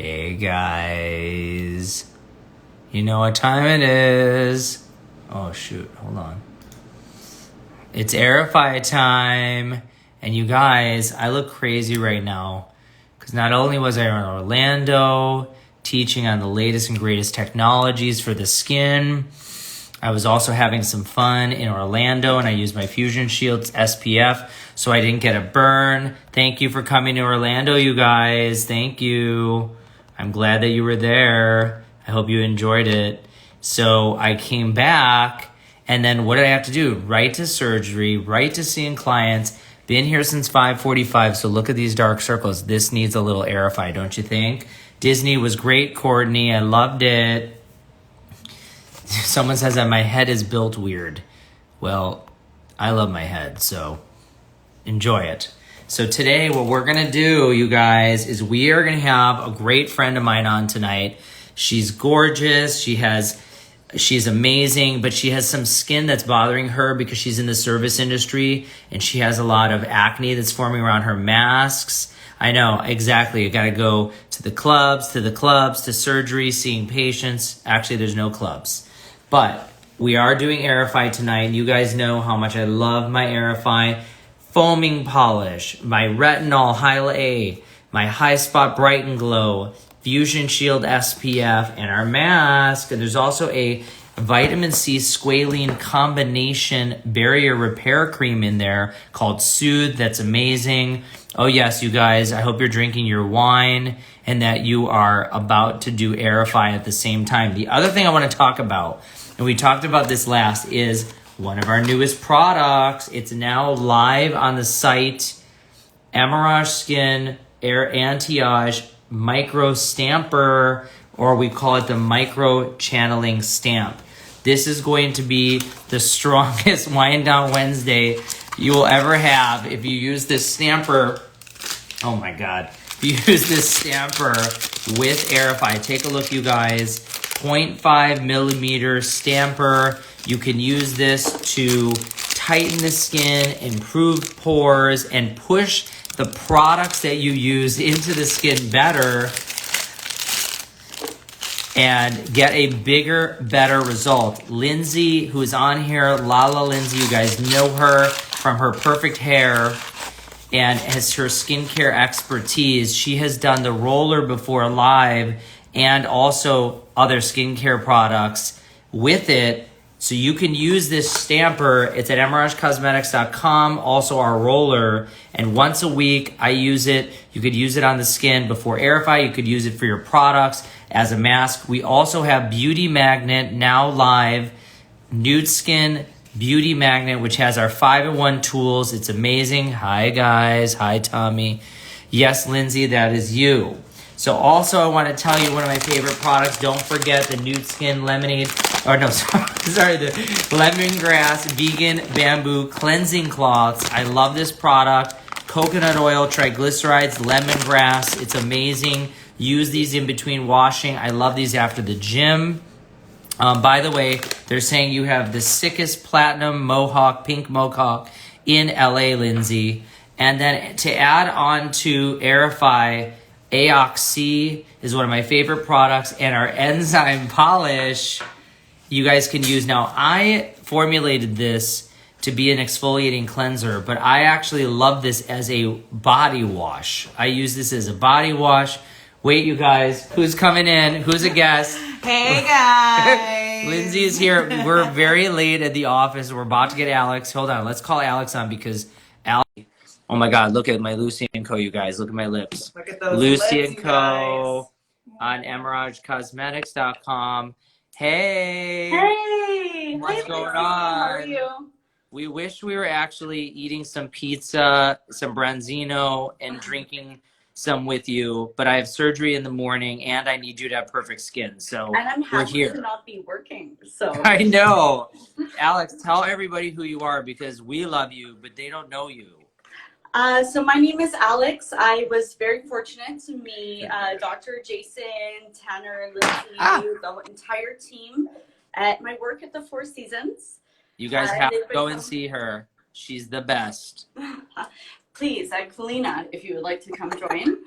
Hey guys, you know what time it is. Oh shoot, hold on. It's Aerify time. And you guys, I look crazy right now because not only was I in Orlando teaching on the latest and greatest technologies for the skin, I was also having some fun in Orlando, and I used my Fusion Shield's SPF so I didn't get a burn. Thank you for coming to Orlando, you guys. Thank you. I'm glad that you were there. I hope you enjoyed it. So I came back, and then what did I have to do? Right to surgery, right to seeing clients. Been here since 5:45, so look at these dark circles. This needs a little Aerify, don't you think? Disney was great, Courtney. I loved it. Someone says that my head is built weird. Well, I love my head, so enjoy it. So today what we're going to do, you guys, is we are going to have a great friend of mine on tonight. She's gorgeous. She's amazing, but she has some skin that's bothering her because she's in the service industry and she has a lot of acne that's forming around her masks. I know, exactly. You got to go to the clubs, to surgery, seeing patients. Actually, there's no clubs. But we are doing Aerify tonight. You guys know how much I love my Aerify foaming polish, my Retinol HYLA-A, my High Spot Bright and Glow, Fusion Shield SPF, and our mask. And there's also a vitamin C squalene combination barrier repair cream in there called SOOTHE. That's amazing. Oh yes, you guys, I hope you're drinking your wine and that you are about to do Aerify at the same time. The other thing I want to talk about, and we talked about this last, is one of our newest products. It's now live on the site, Emerage Skin Air Anti-Age Micro Stamper, or we call it the Micro Channeling Stamp. This is going to be the strongest Wind Down Wednesday you will ever have if you use this stamper. Oh my God. If you use this stamper with Aerify, take a look, you guys. 0.5 millimeter stamper. You can use this to tighten the skin, improve pores, and push the products that you use into the skin better and get a bigger, better result. Lindsay, who is on here, Lala Lindsay, you guys know her from her perfect hair and has her skincare expertise. She has done the roller before live and also other skincare products with it. So you can use this stamper. It's at emeragecosmetics.com, also our roller. And once a week, I use it. You could use it on the skin before Aerify. You could use it for your products as a mask. We also have Beauty Magnet now live. Nude Skin Beauty Magnet, which has our 5-in-1 tools. It's amazing. Hi, guys. Hi, Tommy. Yes, Lindsay, that is you. So also I want to tell you one of my favorite products. Don't forget the Nude Skin Lemonade, or no, sorry, the Lemongrass Vegan Bamboo Cleansing Cloths. I love this product. Coconut oil, triglycerides, lemongrass. It's amazing. Use these in between washing. I love these after the gym. By the way, they're saying you have the sickest platinum mohawk, pink mohawk in LA, Lindsay. And then to add on to Aerify, AOXC is one of my favorite products, and our enzyme polish you guys can use. Now, I formulated this to be an exfoliating cleanser, but I actually love this as a body wash. I use this as a body wash. Wait, you guys, who's coming in? Who's a guest? Hey, guys. Lindsay is here. We're very late at the office. We're about to get Alex. Hold on, let's call Alex on because Alex... Oh my God, look at my Lucy & Co, you guys. Look at my lips. Look at those Lucy lips, & Co on emeragecosmetics.com. Hey! Hey! What's going on? How are you? We wish we were actually eating some pizza, some branzino, and drinking some with you, but I have surgery in the morning and I need you to have perfect skin, so and I'm we're happy here. to not be working, so. I know. Alex, tell everybody who you are because we love you, but they don't know you. So my name is Alex. I was very fortunate to meet Dr. Jason, Tanner, Lindsay, the entire team at my work at the Four Seasons. You guys have to go and see her. She's the best. Please, at Kalina, if you would like to come join.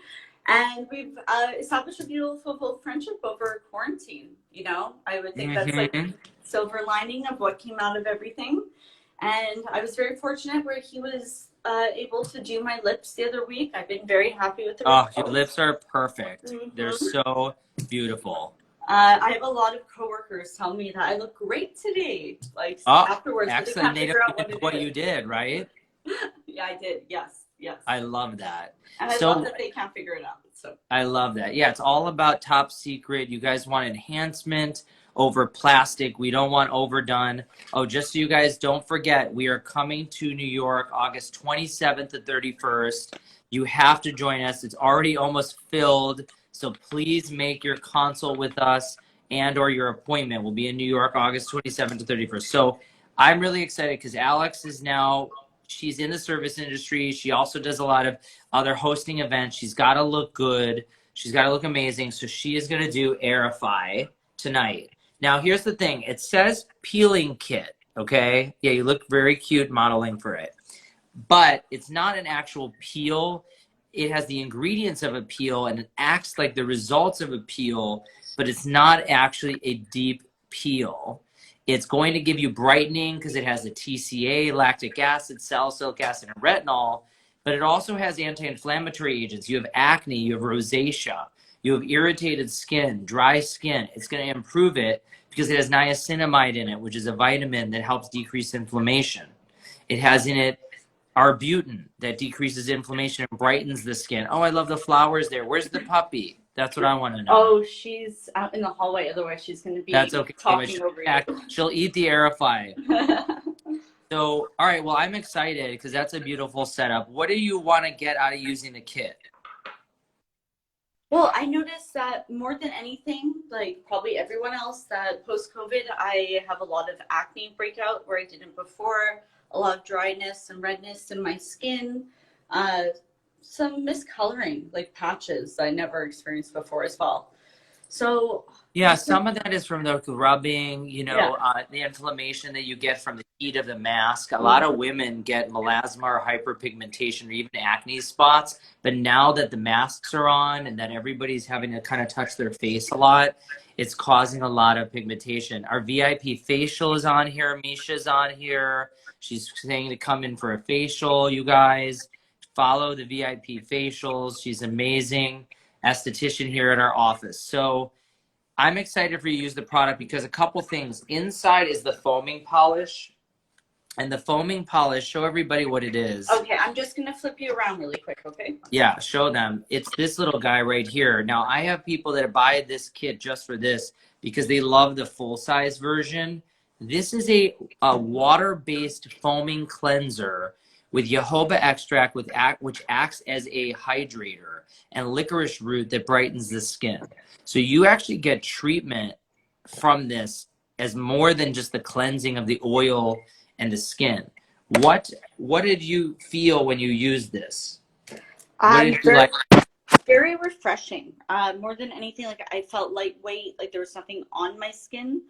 And we've established a beautiful friendship over quarantine. You know, I would think that's like silver lining of what came out of everything. And I was very fortunate where he was able to do my lips the other week. I've been very happy with the results. Your lips are perfect. They're so beautiful. I have a lot of coworkers tell me that I look great today. Like afterwards, excellent. They don't even know what you did, right? Yeah, I did. Yes. I love that. And I love that they can't figure it out. So I love that. Yeah, it's all about top secret. You guys want enhancement over plastic. We don't want overdone. Oh, just so you guys don't forget, we are coming to New York August 27th to 31st. You have to join us. It's already almost filled. So please make your consult with us and or your appointment. We'll be in New York August 27th to 31st. So I'm really excited because Alex is now, she's in the service industry. She also does a lot of other hosting events. She's got to look good. She's got to look amazing. So she is going to do Aerify tonight. Now, here's the thing. It says peeling kit, okay? Yeah, you look very cute modeling for it. But it's not an actual peel. It has the ingredients of a peel, and it acts like the results of a peel, but it's not actually a deep peel. It's going to give you brightening because it has a TCA, lactic acid, salicylic acid, and retinol, but it also has anti-inflammatory agents. You have acne, you have rosacea, you have irritated skin, dry skin. It's going to improve it because it has niacinamide in it, which is a vitamin that helps decrease inflammation. It has in it Arbutin that decreases inflammation and brightens the skin. Oh, I love the flowers there. Where's the puppy? That's what I want to know. Oh, she's out in the hallway. Otherwise, she's going to be talking over you. She'll eat the Aerify. So, all right. Well, I'm excited because that's a beautiful setup. What do you want to get out of using the kit? Well, I noticed that more than anything, like probably everyone else, that post-COVID, I have a lot of acne breakout where I didn't before, a lot of dryness and redness in my skin, some miscoloring, like patches I never experienced before as well. So yeah, some of that is from the rubbing, you know, the inflammation that you get from the heat of the mask. A lot of women get melasma or hyperpigmentation or even acne spots. But now that the masks are on and that everybody's having to kind of touch their face a lot, it's causing a lot of pigmentation. Our VIP facial is on here. Misha's on here. She's saying to come in for a facial, you guys. Follow the VIP facials. She's amazing esthetician here at our office. So I'm excited for you to use the product because a couple things. Inside is the foaming polish. And the foaming polish, show everybody what it is. Okay, I'm just going to flip you around really quick, okay? Yeah, show them. It's this little guy right here. Now, I have people that buy this kit just for this because they love the full-size version. This is a water-based foaming cleanser with jojoba extract, which acts as a hydrator, and licorice root that brightens the skin. So you actually get treatment from this as more than just the cleansing of the oil and the skin. What did you feel when you used this? What did you like? Very refreshing. More than anything, like I felt lightweight, like there was nothing on my skin.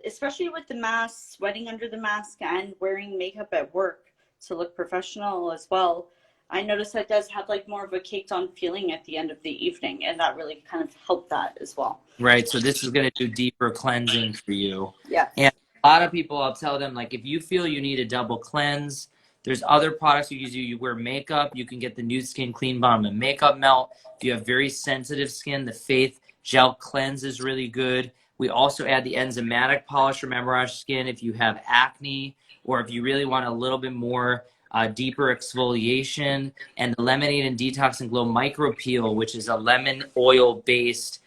Especially with the mask, sweating under the mask, and wearing makeup at work to look professional as well. I noticed that does have like more of a caked on feeling at the end of the evening, and that really kind of helped that as well. Right. So this is going to do deeper cleansing for you. Yeah. And a lot of people, I'll tell them, like, if you feel you need a double cleanse, there's other products you use. You wear makeup, you can get the Nude Skin Clean Balm and Makeup Melt. If you have very sensitive skin, the Faith Gel Cleanse is really good. We also add the enzymatic polish from Emerage Skin if you have acne, or if you really want a little bit more deeper exfoliation, and the Lemonade and Detox and Glow Micro Peel, which is a lemon oil based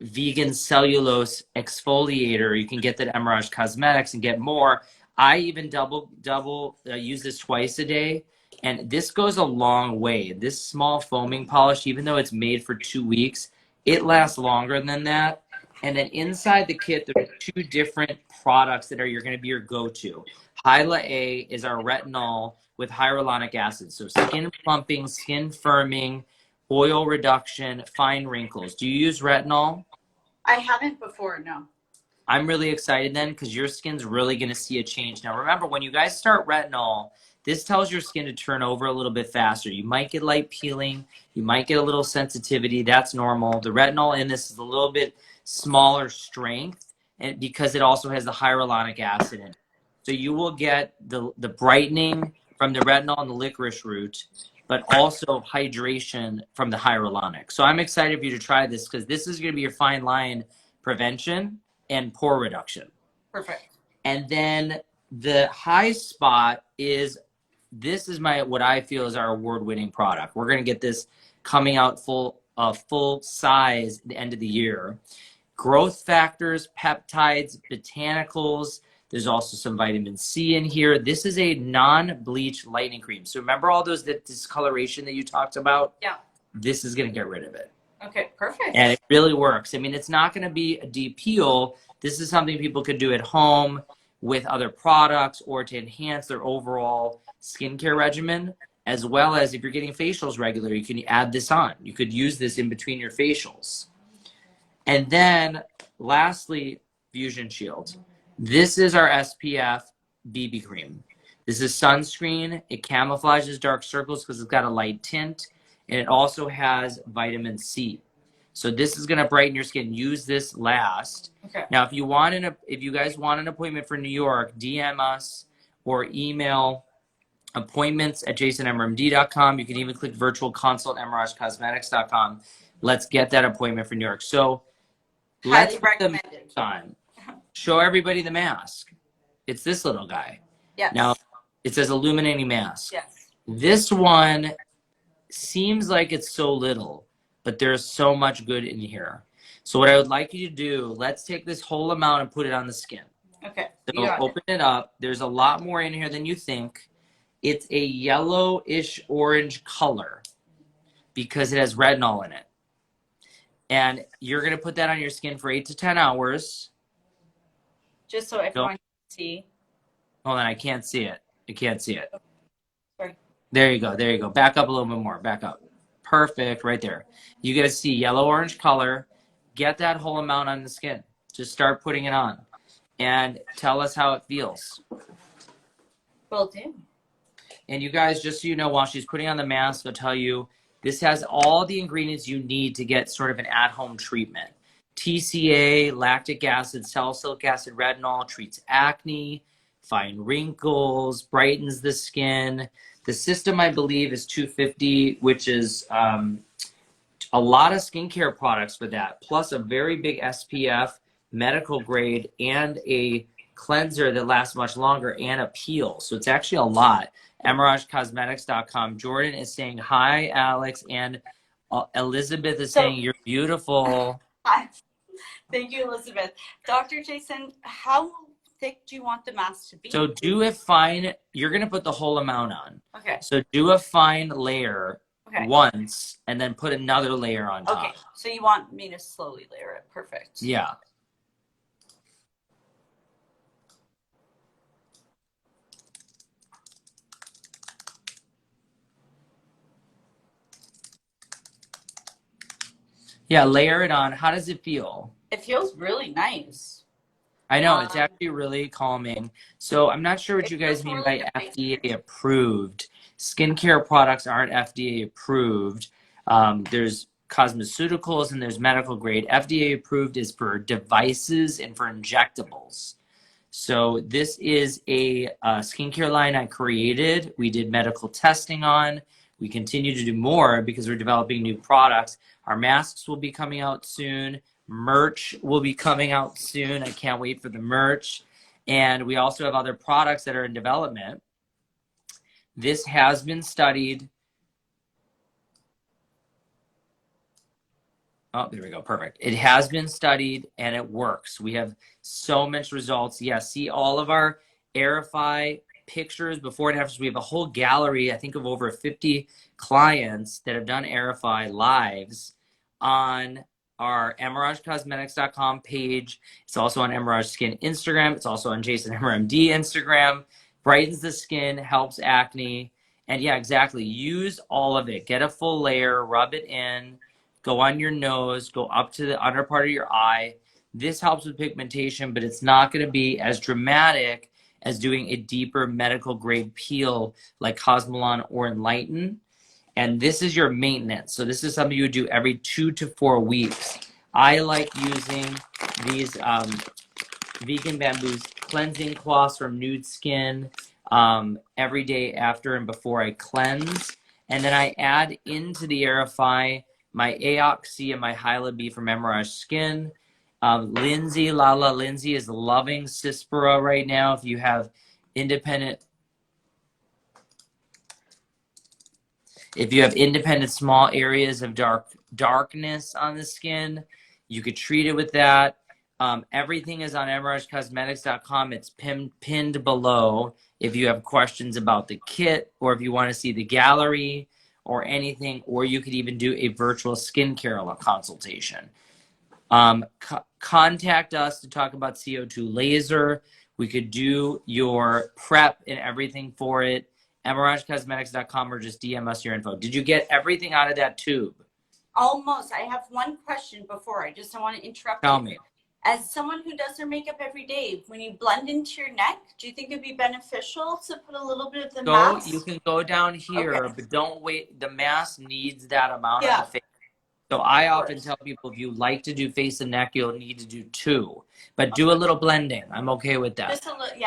vegan cellulose exfoliator. You can get that at Emerage Cosmetics and get more. I even double use this twice a day, and this goes a long way. This small foaming polish, even though it's made for 2 weeks, it lasts longer than that. And then inside the kit, there are 2 different products that are going to be your go-to. HYLA-A is our retinol with hyaluronic acid. So skin plumping, skin firming, oil reduction, fine wrinkles. Do you use retinol? I haven't before, no. I'm really excited then because your skin's really going to see a change. Now, remember, when you guys start retinol, this tells your skin to turn over a little bit faster. You might get light peeling. You might get a little sensitivity. That's normal. The retinol in this is a little bit smaller strength, and because it also has the hyaluronic acid in it. So you will get the brightening from the retinol and the licorice root, but also hydration from the hyaluronic. So I'm excited for you to try this because this is going to be your fine line prevention and pore reduction. Perfect. And then the high spot is, this is what I feel is our award-winning product. We're going to get this coming out full size at the end of the year. Growth factors, peptides, botanicals. There's also some vitamin C in here. This is a non-bleach lightening cream. So remember all those discoloration that you talked about? Yeah. This is going to get rid of it. Okay, perfect. And it really works. I mean, it's not going to be a deep peel. This is something people could do at home with other products or to enhance their overall skincare regimen, as well as if you're getting facials regularly, you can add this on. You could use this in between your facials. And then lastly, Fusion Shield. This is our SPF BB cream. This is sunscreen. It camouflages dark circles because it's got a light tint, and it also has vitamin C. So this is going to brighten your skin. Use this last. Okay. Now, if you guys want an appointment for New York, DM us or email appointments@jasonemermd.com. You can even click virtual consult emeragecosmetics.com. Let's get that appointment for New York. So let's put the mask on. Show everybody the mask. It's this little guy. Yes. Now, it says illuminating mask. Yes. This one seems like it's so little, but there's so much good in here. So what I would like you to do, let's take this whole amount and put it on the skin. Okay. So open it up. There's a lot more in here than you think. It's a yellowish orange color because it has retinol in it. And you're going to put that on your skin for 8 to 10 hours. Just so everyone can see. Hold on, I can't see it. I can't see it. Sorry. There you go. There you go. Back up a little bit more. Back up. Perfect. Right there. You get to see yellow-orange color. Get that whole amount on the skin. Just start putting it on. And tell us how it feels. Will do. And you guys, just so you know, while she's putting on the mask, I'll tell you, this has all the ingredients you need to get sort of an at-home treatment. TCA, lactic acid, salicylic acid, retinol, treats acne, fine wrinkles, brightens the skin. The system, I believe, is 250, which is a lot of skincare products for that, plus a very big SPF, medical grade, and a cleanser that lasts much longer, and a peel. So it's actually a lot. EmerageCosmetics.com. Jordan is saying, hi, Alex, and Elizabeth is saying, you're beautiful. Hi. Thank you, Elizabeth. Dr. Jason, how thick do you want the mask to be? So do a fine, you're going to put the whole amount on. Okay. So do a fine layer once, and then put another layer on top. Okay, so you want me to slowly layer it. Perfect. Yeah. Yeah, layer it on. How does it feel? It feels really nice. I know, it's actually really calming. So I'm not sure what you guys mean by FDA approved. Skincare products aren't FDA approved. There's cosmeceuticals and there's medical grade. FDA approved is for devices and for injectables. So this is a skincare line I created. We did medical testing on. We continue to do more because we're developing new products. Our masks will be coming out soon. Merch will be coming out soon. I can't wait for the merch. And we also have other products that are in development. This has been studied. Oh, there we go. Perfect. It has been studied and it works. We have so much results. Yeah, see all of our Aerify pictures before and after. We have a whole gallery, I think, of over 50 clients that have done Aerify lives on our EmerageCosmetics.com page. It's also on Emerage Skin Instagram. It's also on Jason MD Instagram. Brightens the skin, helps acne. And yeah, exactly. Use all of it. Get a full layer, rub it in, go on your nose, go up to the under part of your eye. This helps with pigmentation, but it's not going to be as dramatic as doing a deeper medical grade peel like Cosmelan or Enlighten. And this is your maintenance. So this is something you would do every 2 to 4 weeks. I like using these vegan bamboos cleansing cloths from Nude Skin every day after and before I cleanse. And then I add into the Aerify my AOC and my HYLA-A from Emerage Skin. Lindsay, Lala Lindsay is loving Cispera right now. If you have independent small areas of darkness on the skin, you could treat it with that. Everything is on emeragecosmetics.com. It's pinned below if you have questions about the kit, or if you want to see the gallery or anything, or you could even do a virtual skincare consultation. Contact us to talk about CO2 laser. We could do your prep and everything for it. emeragecosmetics.com, or just DM us your info. Did you get everything out of that tube? Almost. I have one question before. I just don't want to interrupt you. Tell me. As someone who does their makeup every day, when you blend into your neck, do you think it'd be beneficial to put a little bit of the mask? You can go down here, okay, but don't wait. The mask needs that amount on the face. So I often tell people, if you like to do face and neck, you'll need to do 2, but do a little blending. I'm okay with that. Just a little,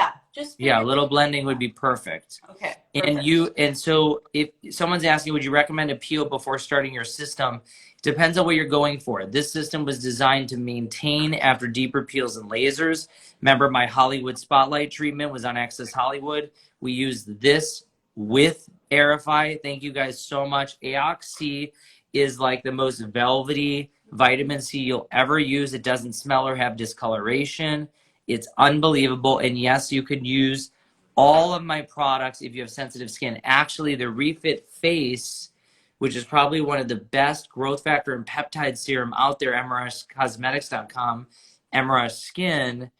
yeah. A little blending would be perfect. Okay. And so if someone's asking, would you recommend a peel before starting your system? Depends on what you're going for. This system was designed to maintain after deeper peels and lasers. Remember, my Hollywood Spotlight treatment was on Access Hollywood. We used this with Aerify. Thank you guys so much. AOC is like the most velvety vitamin C you'll ever use. It doesn't smell or have discoloration. It's unbelievable. And yes, you can use all of my products if you have sensitive skin. Actually, the Refit Face, which is probably one of the best growth factor and peptide serum out there, emeragecosmetics.com, Emerage Skin,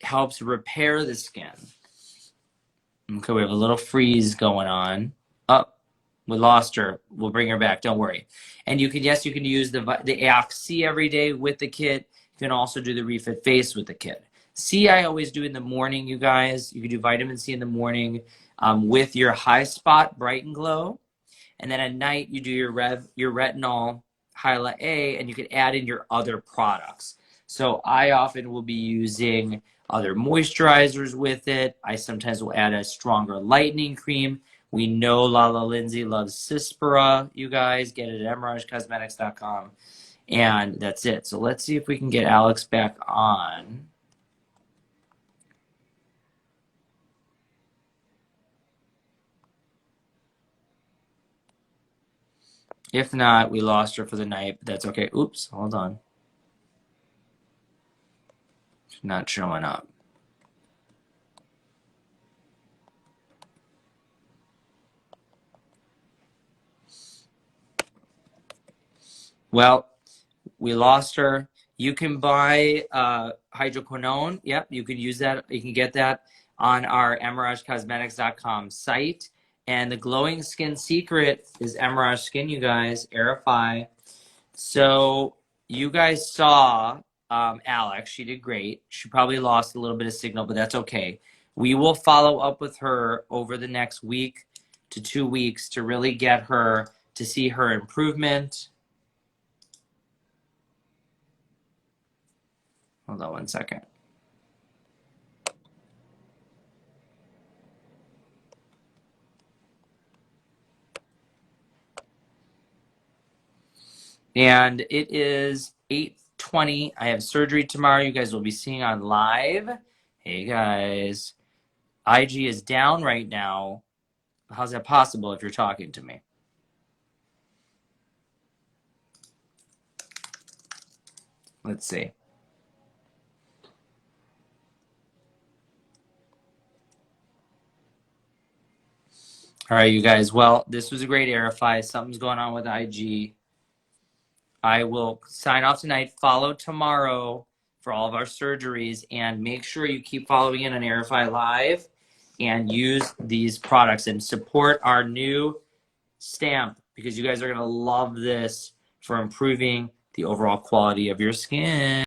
helps repair the skin. Okay, we have a little freeze going on. We lost her. We'll bring her back. Don't worry. And you can use the AOC every day with the kit. You can also do the Refit Face with the kit. C, I always do in the morning, you guys. You can do vitamin C in the morning with your High Spot Bright and Glow. And then at night, you do your Retinol, HYLA-A, and you can add in your other products. So I often will be using other moisturizers with it. I sometimes will add a stronger lightening cream. We know Lala Lindsay loves Cispera. You guys get it at emeragecosmetics.com. And that's it. So let's see if we can get Alex back on. If not, we lost her for the night, but that's okay. Oops, hold on. She's not showing up. Well, we lost her. You can buy hydroquinone. Yep, you can use that. You can get that on our emeragecosmetics.com site. And the glowing skin secret is Emerage Skin, you guys, Aerify. So you guys saw Alex. She did great. She probably lost a little bit of signal, but that's okay. We will follow up with her over the next week to 2 weeks to really get her to see her improvement. Hold on 1 second. And it is 8:20. I have surgery tomorrow. You guys will be seeing on live. Hey guys. IG is down right now. How's that possible if you're talking to me? Let's see. All right, you guys. Well, this was a great Aerify. Something's going on with IG. I will sign off tonight. Follow tomorrow for all of our surgeries, and make sure you keep following in on Aerify Live and use these products and support our new stamp, because you guys are going to love this for improving the overall quality of your skin.